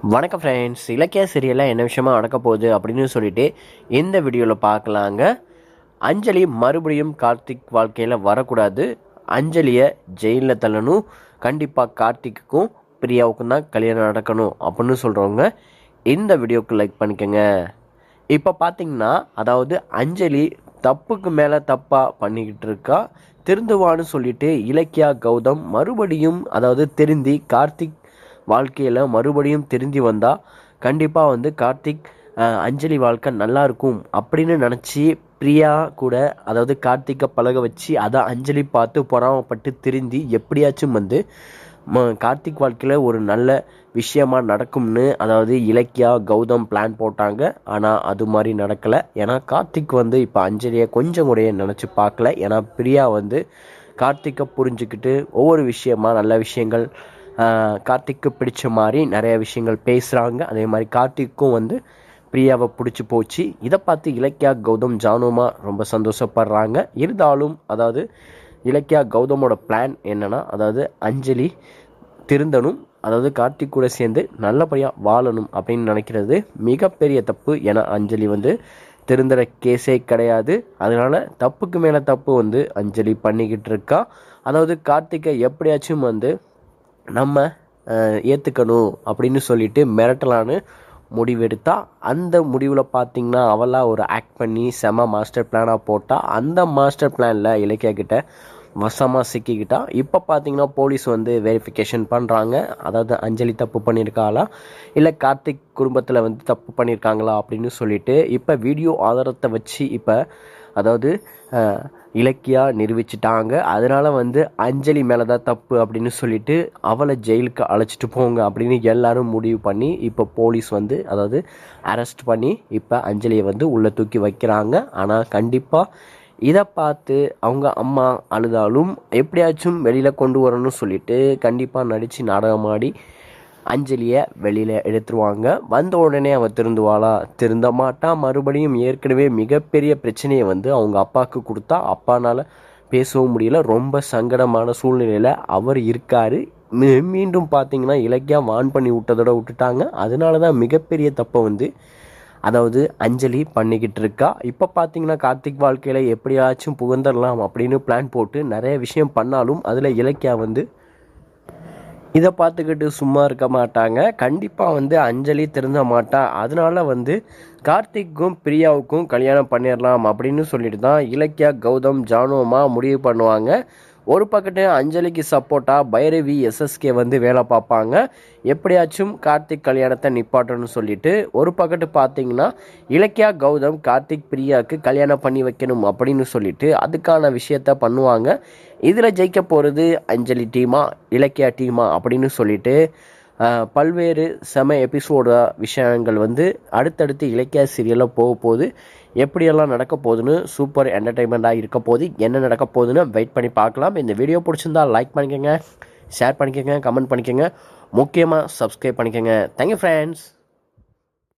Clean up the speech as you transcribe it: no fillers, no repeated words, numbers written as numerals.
வணக்கம் ஃப்ரெண்ட்ஸ், இலக்கிய சீரியலில் என்ன விஷயமா நடக்க போகுது அப்படின்னு சொல்லிட்டு இந்த வீடியோவில் பார்க்கலாங்க. அஞ்சலி மறுபடியும் கார்த்திக் வாழ்க்கையில் வரக்கூடாது, அஞ்சலியை ஜெயிலில் தள்ளணும், கண்டிப்பாக கார்த்திக்குக்கும் பிரியாவுக்கும் தான் கல்யாணம் நடக்கணும் அப்படின்னு சொல்கிறவங்க இந்த வீடியோவுக்கு லைக் பண்ணிக்கோங்க. இப்போ பார்த்தீங்கன்னா, அதாவது அஞ்சலி தப்புக்கு மேலே தப்பாக பண்ணிக்கிட்டு இருக்கா. திருந்துவான்னு சொல்லிட்டு இலக்கியா கௌதம் மறுபடியும் அதாவது திருந்தி கார்த்திக் வாழ்க்கையில் மறுபடியும் திருந்தி வந்தால் கண்டிப்பாக கார்த்திக் அஞ்சலி வாழ்க்கை நல்லா இருக்கும் அப்படின்னு நினச்சி பிரியா கூட அதாவது கார்த்திக்கை பழக வச்சு அதை அஞ்சலி பார்த்து பொறாமப்பட்டு திருந்தி எப்படியாச்சும் கார்த்திக் வாழ்க்கையில் ஒரு நல்ல விஷயமா நடக்கும்னு அதாவது இலக்கியா கௌதம் பிளான் போட்டாங்க. ஆனால் அது மாதிரி நடக்கலை. ஏன்னா கார்த்திக் இப்போ அஞ்சலியை கொஞ்சம் கூட நினச்சி பார்க்கல. ஏன்னா பிரியா கார்த்திக்கை புரிஞ்சுக்கிட்டு ஒவ்வொரு விஷயமா நல்ல விஷயங்கள் கார்த்திக்கு பிடிச்ச மாதிரி நிறைய விஷயங்கள் பேசுகிறாங்க. அதே மாதிரி கார்த்திக்கும் பிரியாவை பிடிச்சி போச்சு. இதை பார்த்து இலக்கியா கௌதம் ஜானுமா ரொம்ப சந்தோஷப்படுறாங்க. இருந்தாலும் அதாவது இலக்கியா கௌதமோட பிளான் என்னென்னா, அதாவது அஞ்சலி திருந்தணும், அதாவது கார்த்திக் கூட சேர்ந்து நல்லபடியாக வாழணும் அப்படின்னு நினைக்கிறது மிகப்பெரிய தப்பு. ஏன்னா அஞ்சலி திருந்துற கேஸே கிடையாது. அதனால் தப்புக்கு மேலே தப்பு அஞ்சலி பண்ணிக்கிட்டு இருக்கா. அதாவது கார்த்திகை எப்படியாச்சும் நம்ம ஏற்றுக்கணும் அப்படின்னு சொல்லிட்டு மிரட்டலான்னு முடிவெடுத்தா, அந்த முடிவில் பார்த்திங்கன்னா அவளாக ஒரு ஆக்ட் பண்ணி செம மாஸ்டர் பிளானாக போட்டால் அந்த மாஸ்டர் பிளானில் இலக்கியா கிட்ட வசமாக சிக்கிக்கிட்டா. இப்போ பார்த்திங்கன்னா போலீஸ் வெரிஃபிகேஷன் பண்ணுறாங்க. அதாவது அஞ்சலி தப்பு பண்ணியிருக்காளா இல்லை கார்த்திக் குடும்பத்தில் தப்பு பண்ணியிருக்காங்களா அப்படின்னு சொல்லிட்டு இப்போ வீடியோ ஆதாரத்தை வச்சு இப்போ அதாவது இலக்கியா நிரூபிச்சிட்டாங்க. அதனால் அஞ்சலி மேலே தான் தப்பு அப்படின்னு சொல்லிட்டு அவளை ஜெயிலுக்கு அழைச்சிட்டு போங்க அப்படின்னு எல்லாரும் முடிவு பண்ணி இப்போ போலீஸ் அதாவது அரெஸ்ட் பண்ணி இப்போ அஞ்சலியை உள்ளே தூக்கி வைக்கிறாங்க. ஆனால் கண்டிப்பாக இதை பார்த்து அவங்க அம்மா அழுதாலும் எப்படியாச்சும் வெளியில் கொண்டு வரணும்னு சொல்லிட்டு கண்டிப்பாக நடித்து நாடகமாடி அஞ்சலியை வெளியில் எடுத்துருவாங்க. வந்த உடனே அவள் திருந்துவாளா? திருந்த மாட்டா. மறுபடியும் ஏற்கனவே மிகப்பெரிய பிரச்சனையை அவங்க அப்பாவுக்கு கொடுத்தா. அப்பானால் பேசவும் முடியல. ரொம்ப சங்கடமான சூழ்நிலையில் அவர் இருக்கார். மீண்டும் பார்த்திங்கன்னா இலக்கியா வான் பண்ணி விட்டதோட விட்டுட்டாங்க. அதனால தான் மிகப்பெரிய தப்பை அதாவது அஞ்சலி பண்ணிக்கிட்டு இருக்கா. இப்போ பார்த்தீங்கன்னா கார்த்திக் வாழ்க்கையில் எப்படியாச்சும் புகுந்துடலாம் அப்படின்னு பிளான் போட்டு நிறைய விஷயம் பண்ணாலும் அதில் இலக்கியா இதை பார்த்துக்கிட்டு சும்மா இருக்க மாட்டாங்க. கண்டிப்பாக அஞ்சலி திருந்த மாட்டா. அதனால கார்த்திக்கும் பிரியாவுக்கும் கல்யாணம் பண்ணிடலாம் அப்படின்னு சொல்லிட்டு தான் இலக்கியா கௌதம் ஜானுமா முடிவு பண்ணுவாங்க. ஒரு பக்கத்து அஞ்சலிக்கு சப்போர்ட்டாக பைரவி எஸ்எஸ்கே வேலை பார்ப்பாங்க. எப்படியாச்சும் கார்த்திக் கல்யாணத்தை நிப்பாட்டணும்னு சொல்லிட்டு. ஒரு பக்கத்து பார்த்தீங்கன்னா இலக்கியா கௌதம் கார்த்திக் பிரியாவுக்கு கல்யாணம் பண்ணி வைக்கணும் அப்படின்னு சொல்லிட்டு அதுக்கான விஷயத்த பண்ணுவாங்க. இதில் ஜெயிக்க போகிறது அஞ்சலி டீமா இலக்கியா டீமா அப்படின்னு சொல்லிட்டு பல்வேறு செம எபிசோட விஷயங்கள் அடுத்தடுத்து இலக்கிய சீரியலில் போக போகுது. எப்படியெல்லாம் நடக்க போகுதுன்னு சூப்பர் என்டர்டெயின்மெண்ட்டாக இருக்க போகுது. என்ன நடக்க போகுதுன்னு வெயிட் பண்ணி பார்க்கலாம். இந்த வீடியோ பிடிச்சிருந்தா லைக் பண்ணிக்கோங்க, ஷேர் பண்ணிக்கோங்க, கமெண்ட் பண்ணிக்கோங்க, முக்கியமாக சப்ஸ்கிரைப் பண்ணிக்கோங்க. Thank you friends.